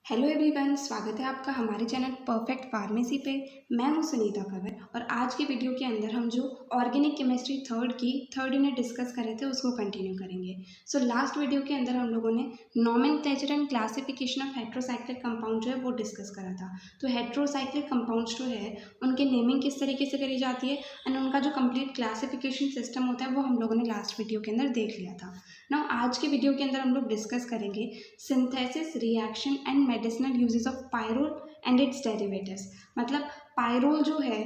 Hello everyone, स्वागत है आपका हमारे चैनल परफेक्ट फार्मेसी पे। मैं हूं सुनीता कंवर और आज की वीडियो के अंदर हम जो organic chemistry third unit discuss कर रहे थे उसको कंटिन्यू करेंगे। सो लास्ट वीडियो के अंदर हम लोगों ने nomenclature and classification of heterocyclic compound जो है वो डिस्कस करा था। तो हेट्रोसाइक्लिक कंपाउंड्स जो है उनके नेमिंग किस तरीके से करी जाती है एंड उनका जो कंप्लीट क्लासिफिकेशन सिस्टम होता है वो हम लोगों ने लास्ट वीडियो के अंदर देख लिया था। ना आज के वीडियो के अंदर हम लोग डिस्कस करेंगे synthesis, reaction and medicinal uses of pyrrole and it's derivatives. मतलब पायरोल जो है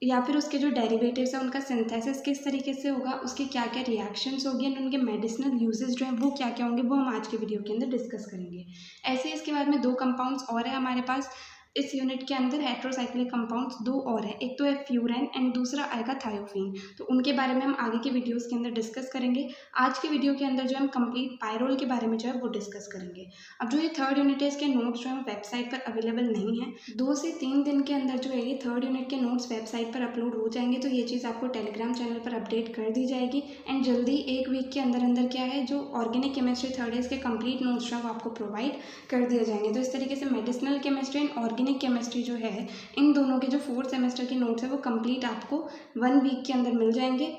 या फिर उसके जो डेरिवेटिव्स है उनका सिंथेसिस किस तरीके से होगा, उसके क्या क्या रिएक्शंस होगी एंड उनके मेडिसिनल यूजेस जो हैं वो क्या क्या होंगे, वो हम आज के वीडियो के अंदर डिस्कस करेंगे। ऐसे इसके बाद में दो कंपाउंड्स और है हमारे पास इस यूनिट के अंदर हेट्रोसाइक्लिक कंपाउंड्स दो और है, एक तो है फ्यूरेन एंड दूसरा आएगा थायोफीन। तो उनके बारे में हम आगे के वीडियोस के अंदर डिस्कस करेंगे। आज के वीडियो के अंदर जो हम कंप्लीट पायरोल के बारे में जो है वो डिस्कस करेंगे। अब जो ये थर्ड यूनिट है इसके नोट्स जो है वेबसाइट पर अवेलेबल नहीं है। 2 से 3 दिन के अंदर जो है ये थर्ड यूनिट के नोट्स वेबसाइट पर अपलोड हो जाएंगे। तो ये चीज़ आपको टेलीग्राम चैनल पर अपडेट कर दी जाएगी एंड जल्दी 1 वीक के अंदर अंदर क्या है जो ऑर्गेनिक केमिस्ट्री थर्ड है इसके कंप्लीट नोट्स जो है वो आपको प्रोवाइड कर दिए जाएंगे। तो इस तरीके से medicinal chemistry and organic chemistry जो है इन दोनों के जो 4th सेमेस्टर के नोट्स है वो कंप्लीट आपको 1 वीक के अंदर मिल जाएंगे।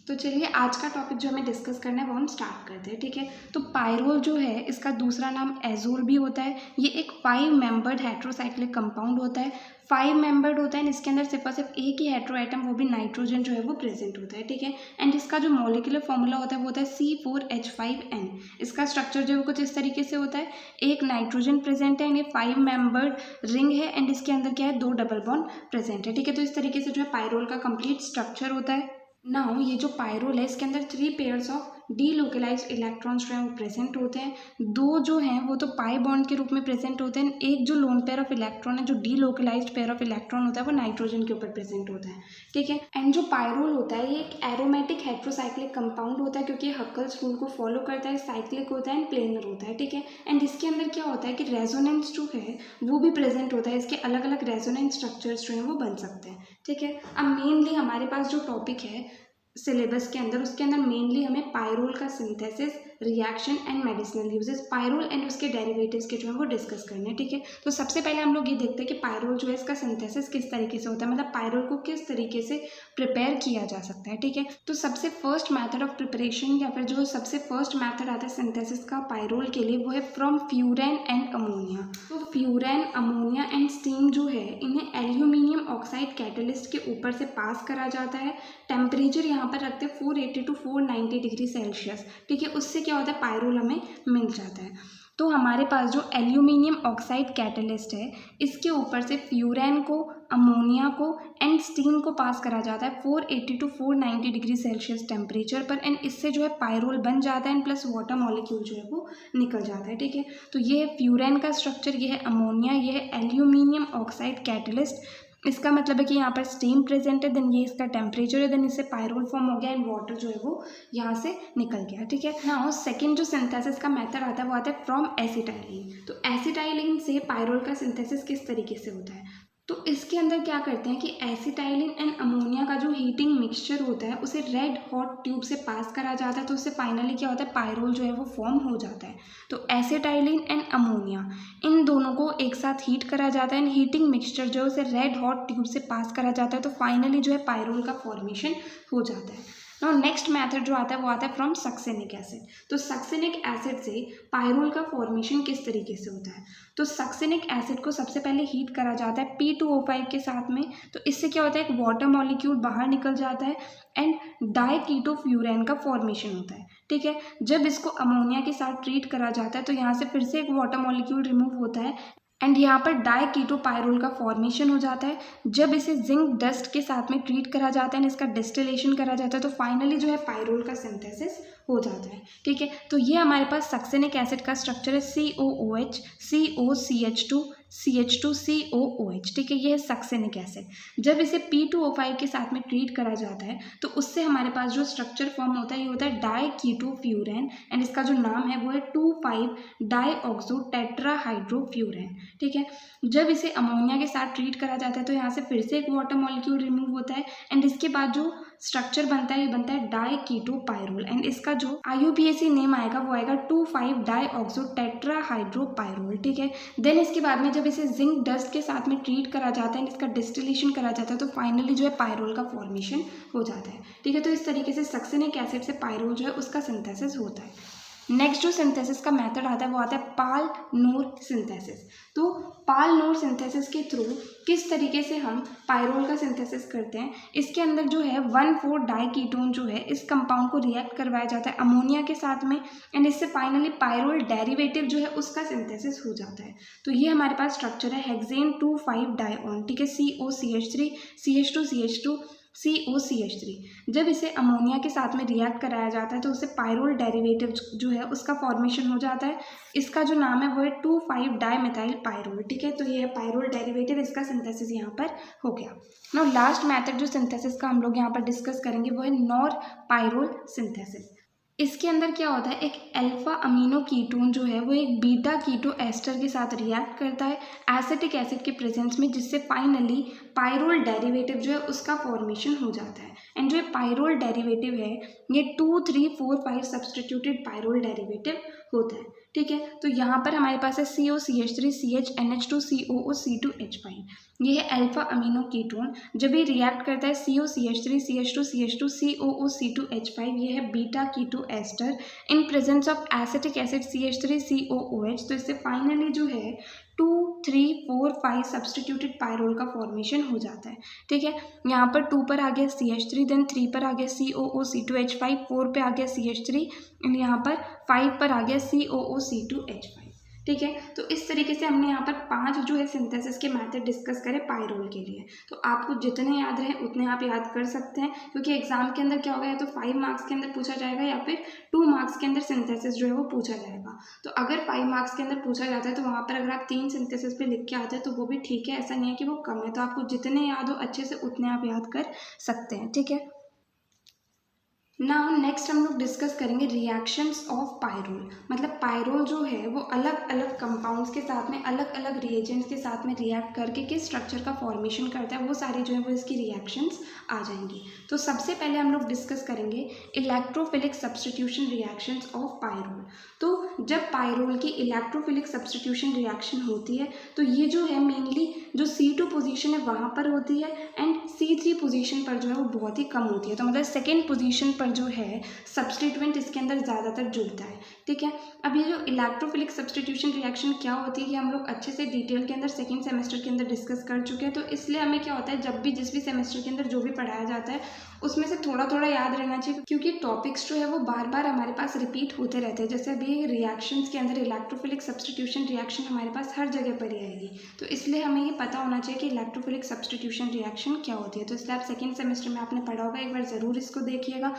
तो चलिए आज का टॉपिक जो हमें डिस्कस करना है वो हम स्टार्ट करते हैं, ठीक है। तो पायरोल जो है इसका दूसरा नाम एजोल भी होता है। ये एक 5 मेंबर्ड हेट्रोसाइक्लिक कंपाउंड होता है। 5 मेंबर्ड होता है, इसके अंदर सिर्फ और सिर्फ एक ही हेट्रो एटम वो भी नाइट्रोजन जो है वो प्रेजेंट होता है, ठीक है। एंड इसका जो मॉलिक्यूलर फॉर्मूला होता है वो होता है C4H5N। इसका स्ट्रक्चर जो है वो कुछ इस तरीके से होता है, एक नाइट्रोजन प्रेजेंट है एंड ये 5 मेंबर्ड रिंग है एंड इसके अंदर क्या है 2 डबल बॉन्ड प्रेजेंट है, ठीक है। तो इस तरीके से जो है पायरोल का कंप्लीट स्ट्रक्चर होता है। नाउ ये जो पायरोल है इसके अंदर 3 पेयर्स ऑफ डीलोकलाइज्ड इलेक्ट्रॉन्स जो है वो प्रेजेंट होते हैं। 2 जो हैं वो तो पाई बॉन्ड के रूप में प्रेजेंट होते हैं। एक जो लोन पेयर ऑफ इलेक्ट्रॉन है, जो डीलोकलाइज्ड पेयर ऑफ इलेक्ट्रॉन होता है वो नाइट्रोजन के ऊपर प्रेजेंट होता है, ठीक है। एंड जो पायरोल होता है ये एक एरोमेटिक हेट्रोसाइक्लिक कंपाउंड होता है क्योंकि हक्कल्स रूल को फॉलो करता है, साइक्लिक होता है एंड प्लेनर होता है, ठीक है। एंड इसके अंदर क्या होता है कि रेजोनेंस जो है वो भी प्रेजेंट होता है। इसके अलग अलग रेजोनेंस स्ट्रक्चर्स जो हैं वो बन सकते हैं, ठीक है। अब मेनली हमारे पास जो टॉपिक है सिलेबस के अंदर उसके अंदर मेनली हमें पायरोल का synthesis, reaction and medicinal uses, pyrrole and उसके डेरिवेटिव्स के जो है वो डिस्कस करने हैं, ठीक है। तो सबसे पहले हम लोग ये देखते हैं कि पायरोल जो है इसका सिंथेसिस किस तरीके से होता है, मतलब पायरोल को किस तरीके से प्रिपेयर किया जा सकता है, ठीक है। तो सबसे फर्स्ट मैथड ऑफ प्रिपरेशन या फिर जो सबसे फर्स्ट मैथड आता है सिंथेसिस का पायरोल के लिए वो है फ्रॉम फ्यूरेन एंड अमोनिया। तो फ्यूरेन, अमोनिया एंड स्टीम जो है इन्हें एल्यूमिनियम ऑक्साइड कैटलिस्ट के ऊपर से पास करा जाता है। टेम्परेचर यहाँ पर रखते हैं 480 to 490 डिग्री सेल्सियस, ठीक है। उससे क्या होता है पायरोल हमें मिल जाता है। तो हमारे पास जो एल्यूमिनियम ऑक्साइड कैटलिस्ट है इसके ऊपर से फ्यूरेन को, अमोनिया को एंड स्टीम को पास करा जाता है 480 to 490 डिग्री सेल्सियस टेम्परेचर पर एंड इससे जो है पायरोल बन जाता है एंड प्लस वाटर मॉलिक्यूल जो है वो निकल जाता है, ठीक है। तो ये है फ्यूरेन का स्ट्रक्चर, ये है अमोनिया, ये है एल्यूमिनियम ऑक्साइड कैटलिस्ट। इसका मतलब है कि यहाँ पर स्टीम प्रेजेंट है, देन ये इसका टेम्परेचर है, देन इससे पायरोल फॉर्म हो गया एंड वाटर जो है वो यहाँ से निकल गया, ठीक है। नाउ सेकंड जो सिंथेसिस का मेथड आता है वो आता है फ्रॉम एसिटाइलिन। तो एसिटाइलिन से पायरोल का सिंथेसिस किस तरीके से होता है, तो इसके अंदर क्या करते हैं कि एसिटाइलिन एंड अमोनिया का जो हीटिंग मिक्सचर होता है उसे रेड हॉट ट्यूब से पास करा जाता है। तो उससे फाइनली क्या होता है पायरोल जो है वो फॉर्म हो जाता है। तो एसिटाइलिन एंड अमोनिया इन दोनों को एक साथ हीट करा जाता है एंड हीटिंग मिक्सचर जो है उसे रेड हॉट ट्यूब से पास करा जाता है। तो फाइनली जो है पायरोल का फॉर्मेशन हो जाता है। नाउ नेक्स्ट मेथड जो आता है वो आता है फ्रॉम सक्सेनिक एसिड। तो सक्सेनिक एसिड से पायरोल का फॉर्मेशन किस तरीके से होता है, तो सक्सेनिक एसिड को सबसे पहले हीट करा जाता है P2O5 के साथ में। तो इससे क्या होता है एक वाटर मॉलिक्यूल बाहर निकल जाता है एंड डाइकीटोफ्यूरेन का फॉर्मेशन होता है, ठीक है। जब इसको अमोनिया के साथ ट्रीट करा जाता है तो यहाँ से फिर से एक वाटर मॉलिक्यूल रिमूव होता है एंड यहाँ पर डाइकीटोपायरोल का फॉर्मेशन हो जाता है। जब इसे जिंक डस्ट के साथ में ट्रीट करा जाता है, इसका डिस्टिलेशन करा जाता है, तो फाइनली जो है पायरोल का सिंथेसिस हो जाता है, ठीक है। तो ये हमारे पास सक्सेनिक एसिड का स्ट्रक्चर है COOH, COCH2, CH2, COOH, ठीक है। ये है सक्सेनिक एसिड। जब इसे P2O5 के साथ में ट्रीट करा जाता है तो उससे हमारे पास जो स्ट्रक्चर फॉर्म होता है ये होता है डाइकीटोफ्यूरेन एंड इसका जो नाम है वो है 2,5 डाईऑक्सो टेट्राहाइड्रोफ्यूरेन, ठीक है। जब इसे अमोनिया के साथ ट्रीट करा जाता है तो यहाँ से फिर से एक वाटर मॉलिक्यूल रिमूव होता है एंड इसके बाद जो स्ट्रक्चर बनता है ये बनता है डाई कीटो पायरोल एंड इसका जो IUPAC नेम आएगा वो आएगा 2,5-डाईऑक्सो टेट्राहाइड्रोपायरोल। ठीक है, देन इसके बाद में जब इसे जिंक डस्ट के साथ में ट्रीट करा जाता है, इसका डिस्टिलेशन करा जाता है, तो फाइनली जो है पायरोल का फॉर्मेशन हो जाता है। ठीक है, तो इस तरीके से सक्सिनिक एसिड से पायरोल जो है उसका सिंथेसिस होता है। नेक्स्ट जो सिंथेसिस का मेथड आता है वो आता है पाल-नूर सिंथेसिस। तो पाल-नूर सिंथेसिस के थ्रू किस तरीके से हम पायरोल का सिंथेसिस करते हैं, इसके अंदर जो है 1,4-डाईकीटोन जो है इस कंपाउंड को रिएक्ट करवाया जाता है अमोनिया के साथ में एंड इससे फाइनली पायरोल डेरिवेटिव जो है उसका सिंथेसिस हो जाता है। तो ये हमारे पास स्ट्रक्चर है हेक्सेन 2,5-डाईऑन। ठीक है, COCH3 CH2CH2 COCH3। जब इसे अमोनिया के साथ में रिएक्ट कराया जाता है तो उसे पायरोल डेरिवेटिव जो है उसका फॉर्मेशन हो जाता है। इसका जो नाम है वो है 2,5-डाईमिथाइल पायरोल। ठीक है, तो ये है पायरोल डेरिवेटिव, इसका सिंथेसिस यहाँ पर हो गया। नाउ लास्ट मेथड जो सिंथेसिस का हम लोग यहाँ पर डिस्कस करेंगे वो है नॉर पायरोल सिंथेसिस। इसके अंदर क्या होता है, एक अल्फा अमीनो कीटोन जो है वो एक बीटा कीटो एस्टर के साथ रिएक्ट करता है एसिटिक एसिड के प्रेजेंस में, जिससे फाइनली पायरोल डेरिवेटिव जो है उसका फॉर्मेशन हो जाता है। एंड जो पायरोल डेरिवेटिव है ये 2, 3, 4, 5 सब्सटीट्यूटेड पायरोल डेरिवेटिव होता है। ठीक है, तो यहाँ पर हमारे पास है COCH3 CHNH2 COO C2H5। ये है अल्फा अमीनो कीटोन। जब ये रिएक्ट करता है COCH3 CH2 CH2 COO C2H5, ये है beta keto ester in presence of acetic acid CH3 COOH। तो इससे फाइनली जो है 2, 3, 4, 5 सब्सटीट्यूटेड पायरोल का फॉर्मेशन हो जाता है। ठीक है, यहाँ पर 2 पर आ गया CH3, देन 3 पर आ गया COO C2H5, 4 पे आ गया CH3 एंड यहाँ पर 5 पर आ गया COO C2H5। ठीक है, तो इस तरीके से हमने यहाँ पर 5 जो है सिंथेसिस के मेथड डिस्कस करे पायरोल के लिए। तो आपको जितने याद रहे उतने आप याद कर सकते हैं, क्योंकि एग्जाम के अंदर क्या होगा, या तो 5 मार्क्स के अंदर पूछा जाएगा या फिर 2 मार्क्स के अंदर सिंथेसिस जो है वो पूछा जाएगा। तो अगर 5 मार्क्स के अंदर पूछा जाता है तो वहाँ पर अगर आप 3 सिंथेसिस पे लिख के आते हैं तो वो भी ठीक है, ऐसा नहीं है कि वो कम है। तो आपको जितने याद हो अच्छे से उतने आप याद कर सकते हैं। ठीक है, नाउ नेक्स्ट हम लोग डिस्कस करेंगे रिएक्शंस ऑफ पायरोल। मतलब पायरोल जो है वो अलग अलग कंपाउंड्स के साथ में अलग अलग रिएजेंट्स के साथ में रिएक्ट करके किस स्ट्रक्चर का फॉर्मेशन करता है, वो सारी जो है वो इसकी रिएक्शंस आ जाएंगी। तो सबसे पहले हम लोग डिस्कस करेंगे electrophilic substitution reactions of pyrrole. तो जब पायरोल की इलेक्ट्रोफिलिक सब्स्टिट्यूशन रिएक्शन होती है तो ये जो है मेनली जो C2 पोजीशन है वहाँ पर होती है एंड C3 पोजीशन पर जो है वो बहुत ही कम होती है। तो मतलब सेकेंड पोजीशन पर जो है सब्स्टिट्यूएंट इसके अंदर ज़्यादातर जुड़ता है। ठीक है, अब ये जो इलेक्ट्रोफिलिक सब्स्टिट्यूशन रिएक्शन क्या होती है कि हम लोग अच्छे से डिटेल के अंदर सेकेंड सेमेस्टर के अंदर डिस्कस कर चुके हैं। तो इसलिए हमें क्या होता है, जब भी जिस भी सेमेस्टर के अंदर जो भी पढ़ाया जाता है उसमें से थोड़ा थोड़ा याद रहना चाहिए, क्योंकि टॉपिक्स जो है वो बार बार हमारे पास रिपीट होते रहते हैं। जैसे अभी रिएक्शंस के अंदर इलेक्ट्रोफिलिक सब्स्टिट्यूशन रिएक्शन हमारे पास हर जगह पर ही आएगी, तो इसलिए हमें ये पता होना चाहिए कि इलेक्ट्रोफिलिक सब्स्टिट्यूशन रिएक्शन क्या होती है। तो इसलिए आप सेकेंड सेमेस्टर में आपने पढ़ा होगा, एक बार ज़रूर इसको देखिएगा।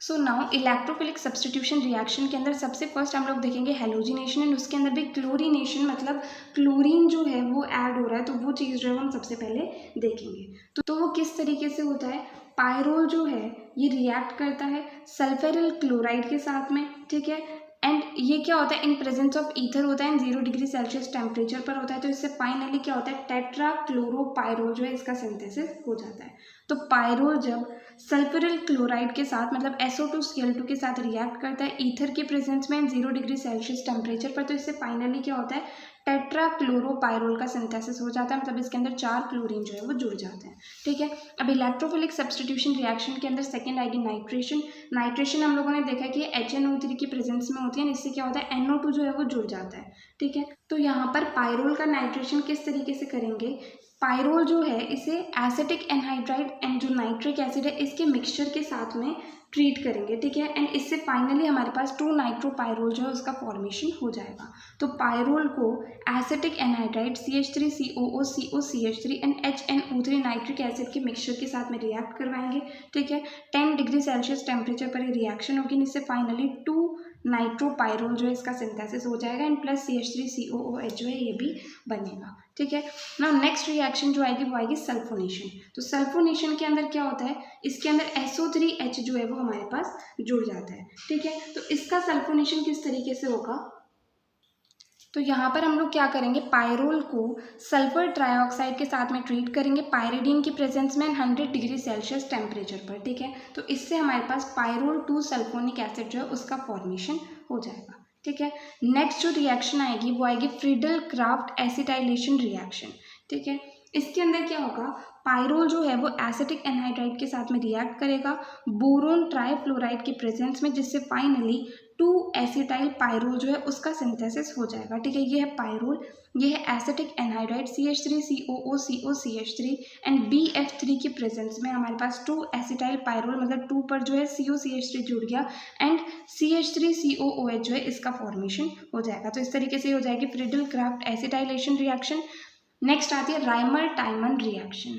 So now electrophilic substitution reaction के अंदर सबसे फर्स्ट हम लोग देखेंगे हेलोजिनेशन एंड उसके अंदर भी क्लोरीनेशन, मतलब क्लोरीन जो है वो ऐड हो रहा है, तो वो चीज़ जो है हम सबसे पहले देखेंगे। तो वो किस तरीके से होता है, पायरोल जो है ये रिएक्ट करता है सल्फ्यूरिल क्लोराइड के साथ में। ठीक है, एंड ये क्या होता है, इन प्रेजेंस ऑफ ईथर होता है, 0 डिग्री सेल्सियस टेम्परेचर पर होता है। तो इससे फाइनली क्या होता है, टेट्राक्लोरोपायरोल जो है इसका सिंथेसिस हो जाता है। तो पायरोल जब सल्फ्यूरिल क्लोराइड के साथ मतलब SO2Cl2 के साथ रिएक्ट करता है ईथर के प्रेजेंस में 0 डिग्री सेल्सियस टेम्परेचर पर, तो इससे फाइनली क्या होता है, टेट्राक्लोरोपायरोल का सिंथेसिस हो जाता है। मतलब इसके अंदर 4 क्लोरीन जो है वो जुड़ जाते हैं। ठीक है, अब इलेक्ट्रोफिलिक सब्स्टिट्यूशन रिएक्शन के अंदर सेकेंड आएगी नाइट्रेशन। नाइट्रेशन हम लोगों ने देखा कि HNO3 की प्रेजेंस में होती है, इससे क्या होता है, NO2 जो है वो जुड़ जाता है। ठीक है, तो यहाँ पर पायरोल का नाइट्रेशन किस तरीके से करेंगे, पायरोल जो है इसे एसिटिक एनहाइड्राइड एंड जो नाइट्रिक एसिड है इसके मिक्सचर के साथ में ट्रीट करेंगे। ठीक है, एंड इससे फाइनली हमारे पास 2-नाइट्रोपायरोल जो है उसका फॉर्मेशन हो जाएगा। तो पायरोल को acetic anhydride CH3COO COCH3 and HNO3 nitric acid के मिक्सचर के साथ में रिएक्ट करवाएंगे। ठीक है, 10 डिग्री सेल्सियस टेम्परेचर पर ये रिएक्शन होगी, इससे फाइनली 2-नाइट्रोपायरोल जो है इसका सिंथेसिस हो जाएगा एंड प्लस CH3COOH जो है ये भी बनेगा। ठीक है, ना नेक्स्ट रिएक्शन जो आएगी वो आएगी सल्फोनेशन। तो सल्फोनेशन के अंदर क्या होता है, इसके अंदर SO3H जो है वो हमारे पास जुड़ जाता है। ठीक है, तो इसका सल्फोनेशन किस तरीके से होगा, तो यहाँ पर हम लोग क्या करेंगे, पायरोल को सल्फर ट्राइऑक्साइड के साथ में ट्रीट करेंगे पायरिडीन की प्रेजेंस में 100 डिग्री सेल्सियस टेम्परेचर पर, ठीक है। तो इससे हमारे पास पायरोल 2 सल्फोनिक एसिड जो है उसका फॉर्मेशन हो जाएगा, ठीक है। नेक्स्ट जो रिएक्शन आएगी वो आएगी फ्रीडल क्राफ्ट एसिटाइलेशन रिएक्शन, ठीक है। इसके अंदर क्या होगा, पायरोल जो है वो एसिटिक एनहाइड्राइड के साथ में रिएक्ट करेगा बोरोन ट्राइफ्लोराइड के प्रेजेंस में, जिससे फाइनली 2 एसिटाइल पायरोल जो है उसका सिंथेसिस हो जाएगा, ठीक है। ये है पायरोल, ये है acetic anhydride CH3COO COCH3 and BF3 के प्रेजेंस में हमारे पास 2 एसिटाइल पायरोल, मतलब 2 पर जो है COCH3 जुड़ गया एंड CH3COOH जो है इसका फॉर्मेशन हो जाएगा। तो इस तरीके से हो जाएगी Friedel craft acetylation reaction. Next आती है राइमर टाइमन रिएक्शन।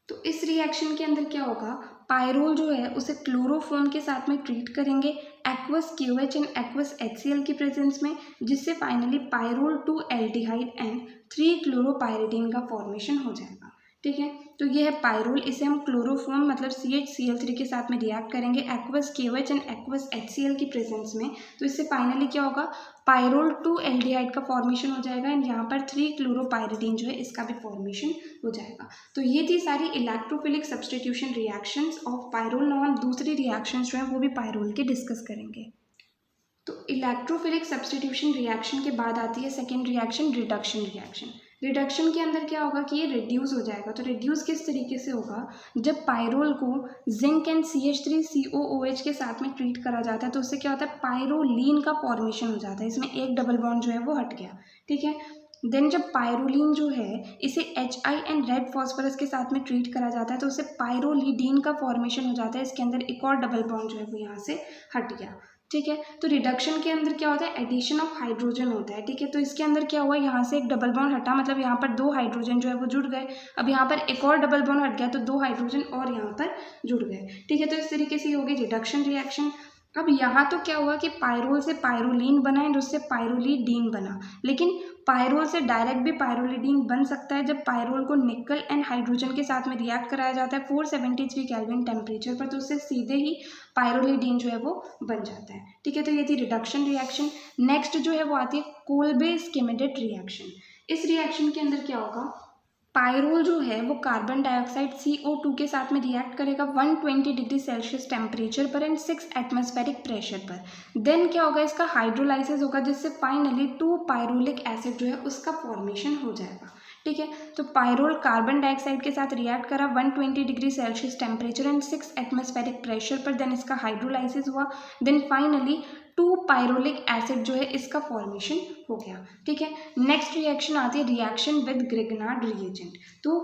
तो इस रिएक्शन के अंदर क्या होगा, पायरोल जो है उसे क्लोरोफॉर्म के साथ में ट्रीट करेंगे aqueous KOH and aqueous HCl की प्रेजेंस में, जिससे फाइनली पायरोल 2 एल्डिहाइड एंड 3 क्लोरोपायरिडीन का फॉर्मेशन हो जाएगा, ठीक है। तो ये है पायरोल, इसे हम क्लोरोफॉर्म मतलब CHCl3 के साथ में रिएक्ट करेंगे aqueous KOH and aqueous HCl की प्रेजेंस में। तो इससे फाइनली क्या होगा, पायरोल 2 एल्डिहाइड का फॉर्मेशन हो जाएगा एंड यहाँ पर 3 क्लोरोपायरिडीन जो है इसका भी फॉर्मेशन हो जाएगा। तो ये थी सारी electrophilic substitution reactions of pyrrole. Now हम दूसरी रिएक्शंस जो है वो भी पायरोल के डिस्कस करेंगे। तो इलेक्ट्रोफिलिक सब्स्टिट्यूशन रिएक्शन के बाद आती है second reaction, reduction reaction. Reduction के अंदर क्या होगा कि ये रिड्यूस हो जाएगा। तो रिड्यूस किस तरीके से होगा, जब पायरोल को जिंक एंड CH3COOH के साथ में ट्रीट करा जाता है तो उससे क्या होता है, पायरोलीन का फॉर्मेशन हो जाता है, इसमें एक डबल बॉन्ड जो है वो हट गया, ठीक है। देन जब पायरोलीन जो है इसे HI एंड रेड फॉस्फोरस के साथ में ट्रीट करा जाता है तो उससे पायरोलिडीन का फॉर्मेशन हो जाता है, इसके अंदर एक और डबल बॉन्ड जो है वो यहाँ से हट गया, ठीक है। तो रिडक्शन के अंदर क्या होता है, एडिशन ऑफ हाइड्रोजन होता है, ठीक है। तो इसके अंदर क्या हुआ, यहाँ से एक डबल बॉन्ड हटा, मतलब यहाँ पर 2 हाइड्रोजन जो है वो जुड़ गए, अब यहाँ पर एक और डबल बॉन्ड हट गया तो 2 हाइड्रोजन और यहाँ पर जुड़ गए, ठीक है। तो इस तरीके से होगी रिडक्शन रिएक्शन। अब यहाँ तो क्या हुआ कि पायरोल से पायरोलीन बना एंड उससे पायरोलिडीन बना, लेकिन पायरोल से डायरेक्ट भी पायरोलिडीन बन सकता है जब पायरोल को निकल एंड हाइड्रोजन के साथ में रिएक्ट कराया जाता है 473 केल्विन टेम्परेचर पर, तो उससे सीधे ही पायरोलिडीन जो है वो बन जाता है, ठीक है। तो ये थी रिडक्शन रिएक्शन। नेक्स्ट जो है वो आती है कोल्बे-स्किमिडेट रिएक्शन। इस रिएक्शन के अंदर क्या होगा, पायरोल जो है वो कार्बन डाइऑक्साइड CO2 के साथ में रिएक्ट करेगा 120 डिग्री सेल्सियस टेम्परेचर पर एंड 6 एटमॉस्फेरिक प्रेशर पर। देन क्या होगा, इसका हाइड्रोलाइसिस होगा जिससे फाइनली 2 पायरोलिक एसिड जो है उसका फॉर्मेशन हो जाएगा, ठीक है। तो पायरोल कार्बन डाइऑक्साइड के साथ रिएक्ट करा 120 degree Celsius temperature and 6 atmospheric pressure पर, देन इसका हाइड्रोलाइसिस हुआ, देन फाइनली 2 पायरोलिक एसिड जो है इसका फॉर्मेशन हो गया, ठीक है। नेक्स्ट रिएक्शन आती है रिएक्शन विद ग्रिग्नार्ड रिएजेंट। तो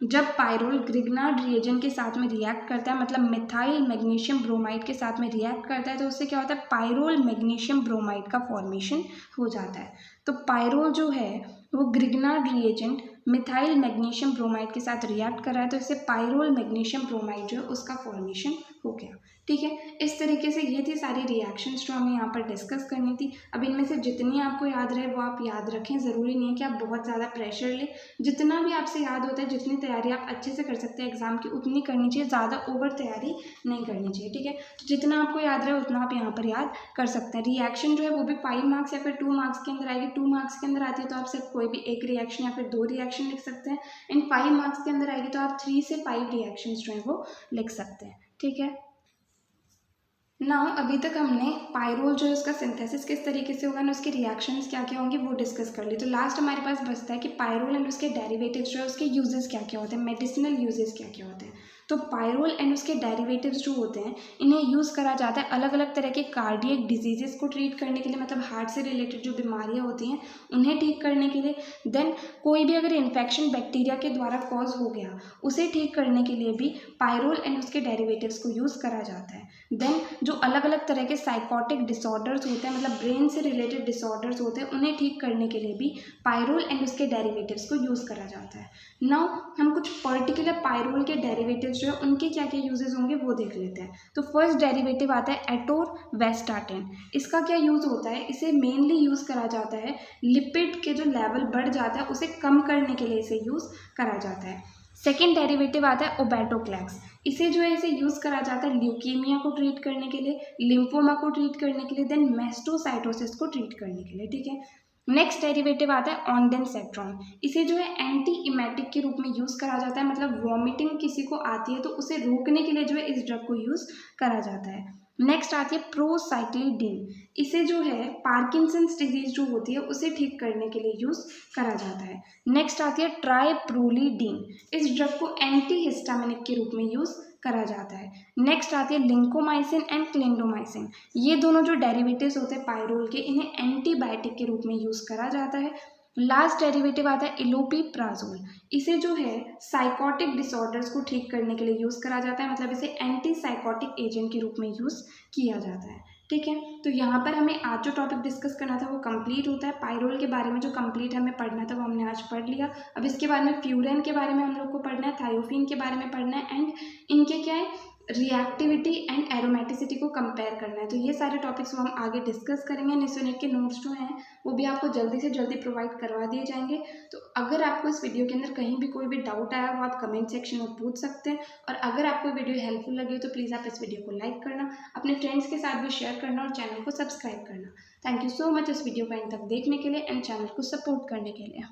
जब पायरोल ग्रिग्नार्ड रिएजेंट के साथ में रिएक्ट करता है, मतलब मिथाइल मैग्नीशियम ब्रोमाइड के साथ में रिएक्ट करता है, तो उससे क्या होता है, पायरोल मैग्नीशियम ब्रोमाइड का फॉर्मेशन हो जाता है। तो पायरोल जो है वो Grignard reagent methyl magnesium bromide के साथ रिएक्ट कर रहा है, तो इससे पायरोल मैग्नीशियम ब्रोमाइड जो है उसका फॉर्मेशन हो गया, ठीक है। इस तरीके से ये थी सारी रिएक्शंस जो हमें यहाँ पर डिस्कस करनी थी। अब इनमें से जितनी आपको याद रहे वो आप याद रखें, ज़रूरी नहीं है कि आप बहुत ज़्यादा प्रेशर लें, जितना भी आपसे याद होता है, जितनी तैयारी आप अच्छे से कर सकते हैं एग्जाम की उतनी करनी चाहिए, ज़्यादा ओवर तैयारी नहीं करनी चाहिए, ठीक है। तो जितना आपको याद रहे उतना आप यहाँ पर याद कर सकते हैं। रिएक्शन जो है वो भी 5 मार्क्स या फिर 2 मार्क्स के अंदर आएगी। 2 मार्क्स के अंदर आती है तो आप सिर्फ कोई भी एक रिएक्शन या फिर 2 रिएक्शन लिख सकते हैं, एंड 5 मार्क्स के अंदर आएगी तो आप 3 से 5 रिएक्शंस जो है वो लिख सकते हैं, ठीक है। नाउ अभी तक हमने पायरोल जो है उसका सिंथेसिस किस तरीके से होगा ना उसके रिएक्शंस क्या क्या होंगे वो डिस्कस कर ली। तो लास्ट हमारे पास बचता है कि पायरोल एंड उसके डेरिवेटिव्स जो है उसके यूजेस क्या क्या होते हैं, मेडिसिनल यूजेस क्या क्या होते हैं। तो पायरोल एंड उसके डेरिवेटिव्स जो होते हैं इन्हें यूज़ करा जाता है अलग अलग तरह के कार्डियक डिजीजेस को ट्रीट करने के लिए, मतलब हार्ट से रिलेटेड जो बीमारियां होती हैं उन्हें ठीक करने के लिए। देन कोई भी अगर इन्फेक्शन बैक्टीरिया के द्वारा कॉज हो गया उसे ठीक करने के लिए भी पायरोल एंड उसके डेरिवेटिव्स को यूज़ करा जाता है। देन जो अलग अलग तरह के साइकोटिक डिसऑर्डर्स होते हैं, मतलब ब्रेन से रिलेटेड डिसऑर्डर्स होते हैं, उन्हें ठीक करने के लिए भी पायरोल एंड उसके डेरिवेटिव्स को यूज़ करा जाता है। नाउ हम कुछ पर्टिकुलर पायरोल के डेरिवेटिव्स जो है उनके क्या क्या यूजेस होंगे वो देख लेते हैं। तो फर्स्ट डेरिवेटिव आता है एटोरवेस्टाटिन। इसका क्या यूज़ होता है, इसे मेनली यूज़ करा जाता है लिपिड के जो लेवल बढ़ जाता है उसे कम करने के लिए इसे यूज़ करा जाता है। सेकेंड डेरिवेटिव आता है ओबेटोक्लैक्स। इसे जो है इसे यूज़ करा जाता है ल्यूकीमिया को ट्रीट करने के लिए, लिम्फोमा को ट्रीट करने के लिए, देन मैस्टोसाइटोसिस को ट्रीट करने के लिए, ठीक है। नेक्स्ट डेरिवेटिव आता है ऑन्डेनसेट्रॉन। इसे जो है एंटी इमेटिक के रूप में यूज़ करा जाता है, मतलब वॉमिटिंग किसी को आती है तो उसे रोकने के लिए जो है इस ड्रग को यूज़ करा जाता है। नेक्स्ट आती है प्रोसाइक्लिडिन। इसे जो है पार्किंसंस डिजीज जो होती है उसे ठीक करने के लिए यूज़ करा जाता है। नेक्स्ट आती है ट्राइप्रोलिडीन। इस ड्रग को एंटी हिस्टामिनिक के रूप में यूज़ करा जाता है। नेक्स्ट आती है लिंकोमाइसिन एंड क्लिंडोमाइसिन। ये दोनों जो डेरिवेटिव्स होते हैं पायरोल के, इन्हें एंटीबायोटिक के रूप में यूज़ करा जाता है। लास्ट डेरिवेटिव आता है इलोपिप्राजोल। इसे जो है साइकोटिक डिसऑर्डर्स को ठीक करने के लिए यूज़ करा जाता है, मतलब इसे एंटी साइकोटिक एजेंट के रूप में यूज़ किया जाता है। ठीक है, तो यहाँ पर हमें आज जो टॉपिक डिस्कस करना था वो कंप्लीट होता है। पायरोल के बारे में जो कंप्लीट हमें पढ़ना था वो हमने आज पढ़ लिया। अब इसके बाद में फ्यूरेन के बारे में हम लोग को पढ़ना है, थायोफिन के बारे में पढ़ना है, एंड इनके क्या है रिएक्टिविटी एंड एरोमेटिसिटी को कंपेयर करना है। तो ये सारे टॉपिक्स हम आगे डिस्कस करेंगे। निसोनेट के नोट्स जो हैं वो भी आपको जल्दी से जल्दी प्रोवाइड करवा दिए जाएंगे। तो अगर आपको इस वीडियो के अंदर कहीं भी कोई भी डाउट आया वो आप कमेंट सेक्शन में पूछ सकते हैं। और अगर आपको वीडियो हेल्पफुल लगी तो प्लीज़ आप इस वीडियो को लाइक करना, अपने फ्रेंड्स के साथ भी शेयर करना और चैनल को सब्सक्राइब करना। थैंक यू सो मच इस वीडियो को एंड तक देखने के लिए एंड चैनल को सपोर्ट करने के लिए।